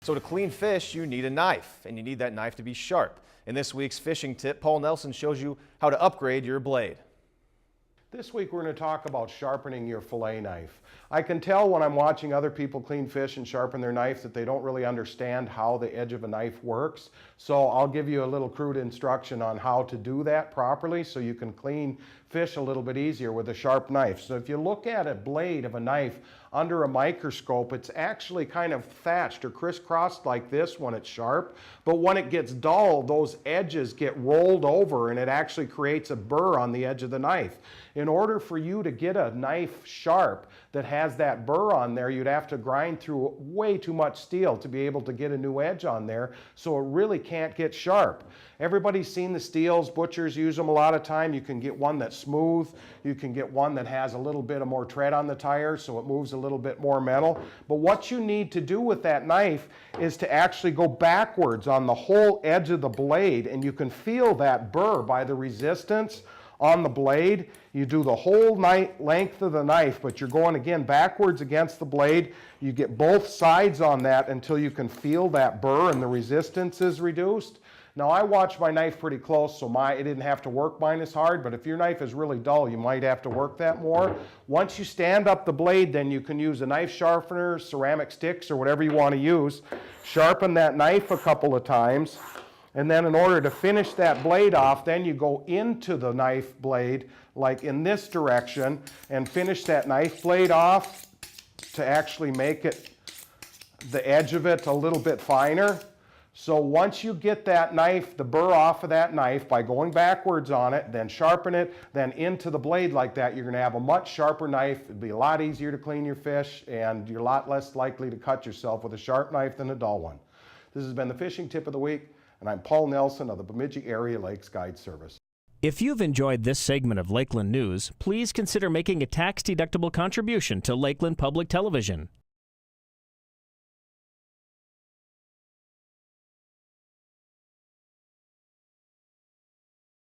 So to clean fish, you need a knife, and you need that knife to be sharp. In this week's fishing tip, Paul Nelson shows you how to upgrade your blade. This week we're going to talk about sharpening your fillet knife. I can tell when I'm watching other people clean fish and sharpen their knife that they don't really understand how the edge of a knife works. So I'll give you a little crude instruction on how to do that properly so you can clean fish a little bit easier with a sharp knife. So if you look at a blade of a knife under a microscope, it's actually kind of thatched or crisscrossed like this when it's sharp. But when it gets dull, those edges get rolled over and it actually creates a burr on the edge of the knife. In order for you to get a knife sharp that has that burr on there, you'd have to grind through way too much steel to be able to get a new edge on there, so it really can't get sharp. Everybody's seen the steels. Butchers use them a lot of time. You can get one that's smooth. You can get one that has a little bit of more tread on the tire, so it moves a little bit more metal. But what you need to do with that knife is to actually go backwards on the whole edge of the blade, and you can feel that burr by the resistance on the blade. You do the whole length of the knife, but you're going again backwards against the blade. You get both sides on that until you can feel that burr and the resistance is reduced. Now I watch my knife pretty close, so it didn't have to work mine as hard, but if your knife is really dull, you might have to work that more. Once you stand up the blade, then you can use a knife sharpener, ceramic sticks, or whatever you want to use. Sharpen that knife a couple of times. And then in order to finish that blade off, then you go into the knife blade, like in this direction, and finish that knife blade off to actually make it, the edge of it, a little bit finer. So once you get that knife, the burr off of that knife by going backwards on it, then sharpen it, then into the blade like that, you're going to have a much sharper knife. It'll be a lot easier to clean your fish, and you're a lot less likely to cut yourself with a sharp knife than a dull one. This has been the Fishing Tip of the Week. And I'm Paul Nelson of the Bemidji Area Lakes Guide Service. If you've enjoyed this segment of Lakeland News, please consider making a tax-deductible contribution to Lakeland Public Television.